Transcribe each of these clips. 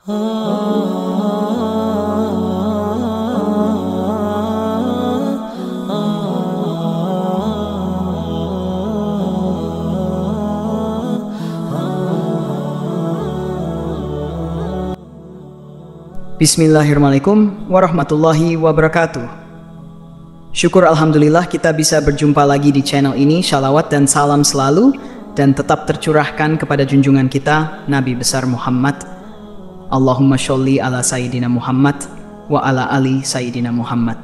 Bismillahirrahmanirrahim warahmatullahi wabarakatuh. Syukur alhamdulillah kita bisa berjumpa lagi di channel ini. Shalawat dan salam selalu dan tetap tercurahkan kepada junjungan kita Nabi besar Muhammad. Allahumma sholli ala Sayyidina Muhammad wa ala ali Sayyidina Muhammad.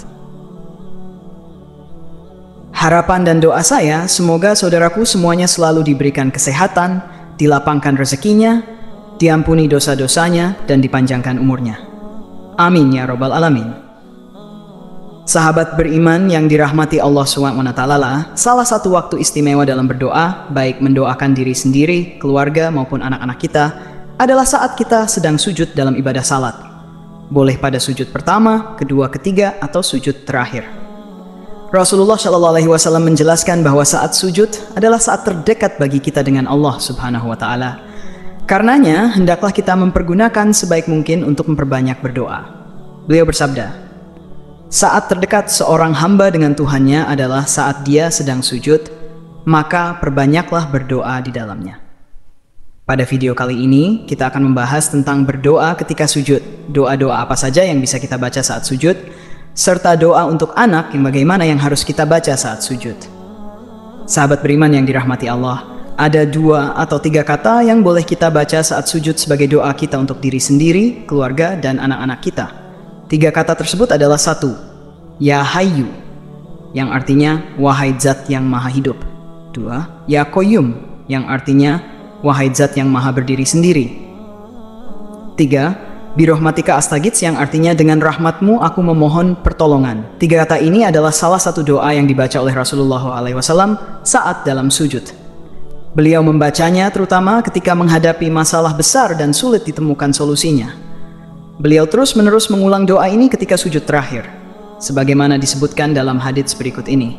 Harapan dan doa saya, semoga saudaraku semuanya selalu diberikan kesehatan, dilapangkan rezekinya, diampuni dosa-dosanya, dan dipanjangkan umurnya. Amin ya Rabbal Alamin. Sahabat beriman yang dirahmati Allah SWT, salah satu waktu istimewa dalam berdoa, baik mendoakan diri sendiri, keluarga maupun anak-anak kita, adalah saat kita sedang sujud dalam ibadah salat. Boleh pada sujud pertama, kedua, ketiga, atau sujud terakhir. Rasulullah SAW menjelaskan bahwa saat sujud adalah saat terdekat bagi kita dengan Allah Subhanahu wa Ta'ala. Karenanya, hendaklah kita mempergunakan sebaik mungkin untuk memperbanyak berdoa. Beliau bersabda, saat terdekat seorang hamba dengan Tuhannya adalah saat dia sedang sujud, maka perbanyaklah berdoa di dalamnya. Pada video kali ini, kita akan membahas tentang berdoa ketika sujud. Doa-doa apa saja yang bisa kita baca saat sujud, serta doa untuk anak yang bagaimana yang harus kita baca saat sujud. Sahabat beriman yang dirahmati Allah, ada 2 atau 3 kata yang boleh kita baca saat sujud sebagai doa kita untuk diri sendiri, keluarga, dan anak-anak kita. 3 kata tersebut adalah 1. Ya Hayyu, yang artinya wahai zat yang maha hidup. 2. Ya Qayyum, yang artinya wahai zat yang maha berdiri sendiri. 3. Birahmatika astaghits, yang artinya dengan rahmatmu aku memohon pertolongan. 3 kata ini adalah salah satu doa yang dibaca oleh Rasulullah SAW saat dalam sujud. Beliau membacanya terutama ketika menghadapi masalah besar dan sulit ditemukan solusinya. Beliau terus-menerus mengulang doa ini ketika sujud terakhir, sebagaimana disebutkan dalam hadits berikut ini,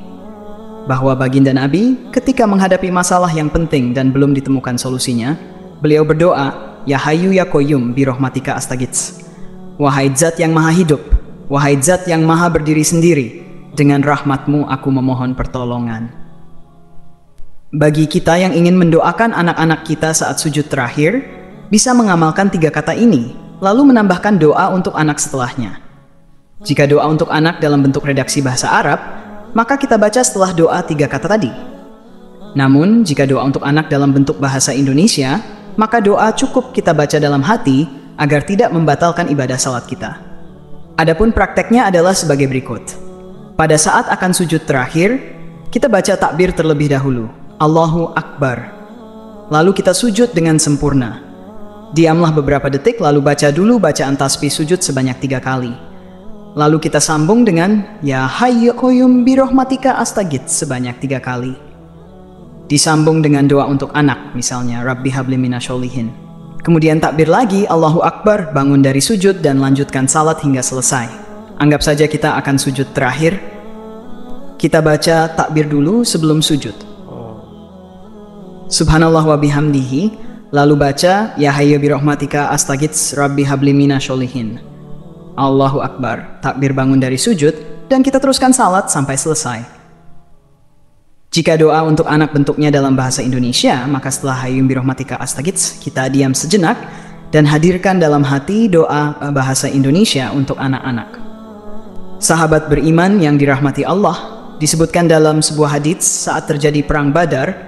bahwa baginda Nabi ketika menghadapi masalah yang penting dan belum ditemukan solusinya, beliau berdoa, Ya Hayyu Ya Qayyum birahmatika astaghits. Wahai zat yang maha hidup, wahai zat yang maha berdiri sendiri, dengan rahmatmu aku memohon pertolongan. Bagi kita yang ingin mendoakan anak-anak kita saat sujud terakhir, bisa mengamalkan 3 kata ini, lalu menambahkan doa untuk anak setelahnya. Jika doa untuk anak dalam bentuk redaksi bahasa Arab, maka kita baca setelah doa 3 kata tadi. Namun, jika doa untuk anak dalam bentuk bahasa Indonesia, maka doa cukup kita baca dalam hati agar tidak membatalkan ibadah salat kita. Adapun prakteknya adalah sebagai berikut. Pada saat akan sujud terakhir, kita baca takbir terlebih dahulu. Allahu Akbar. Lalu kita sujud dengan sempurna. Diamlah beberapa detik lalu baca dulu bacaan tasbih sujud sebanyak 3 kali. Lalu kita sambung dengan Ya Hayyu Ya Qayyum birahmatika astaghits sebanyak 3 kali. Disambung dengan doa untuk anak, misalnya Rabbi habli minasyolihin. Kemudian takbir lagi, Allahu Akbar, bangun dari sujud dan lanjutkan salat hingga selesai. Anggap saja kita akan sujud terakhir. Kita baca takbir dulu sebelum sujud. Subhanallah wa bihamdihi, lalu baca Ya Hayyu birahmatika astaghits Rabbi habli minasyolihin. Allahu Akbar, takbir bangun dari sujud, dan kita teruskan salat sampai selesai. Jika doa untuk anak bentuknya dalam bahasa Indonesia, maka setelah Hayyu birahmatika astaghits, kita diam sejenak dan hadirkan dalam hati doa bahasa Indonesia untuk anak-anak. Sahabat beriman yang dirahmati Allah, disebutkan dalam sebuah hadits saat terjadi perang Badar,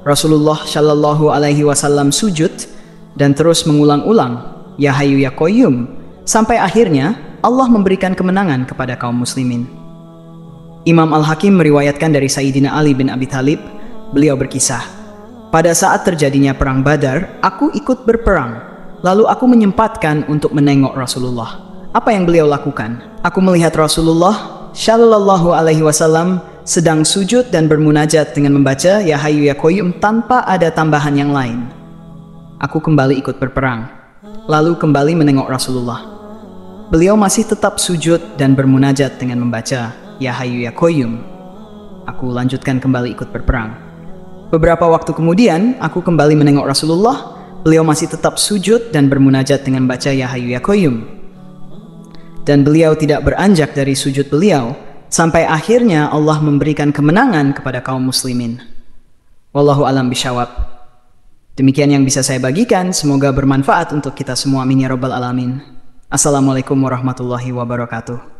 Rasulullah Shallallahu Alaihi Wasallam sujud dan terus mengulang-ulang Ya Hayyu Ya Qayyum sampai akhirnya Allah memberikan kemenangan kepada kaum muslimin. Imam Al-Hakim meriwayatkan dari Sayyidina Ali bin Abi Thalib, beliau berkisah, pada saat terjadinya perang Badar, aku ikut berperang, lalu aku menyempatkan untuk menengok Rasulullah. Apa yang beliau lakukan? Aku melihat Rasulullah Shallallahu Alaihi Wasallam sedang sujud dan bermunajat dengan membaca Ya Hayyu Ya Qayyum tanpa ada tambahan yang lain. Aku kembali ikut berperang, lalu kembali menengok Rasulullah. Beliau masih tetap sujud dan bermunajat dengan membaca Ya Hayyu Ya Qayyum. Aku lanjutkan kembali ikut berperang. Beberapa waktu kemudian, aku kembali menengok Rasulullah. beliau masih tetap sujud dan bermunajat dengan baca Ya Hayyu Ya Qayyum. Dan beliau tidak beranjak dari sujud beliau, sampai akhirnya Allah memberikan kemenangan kepada kaum muslimin. Wallahu alam bishawab. Demikian yang bisa saya bagikan, semoga bermanfaat untuk kita semua. Amin ya rabbal alamin. Assalamualaikum warahmatullahi wabarakatuh.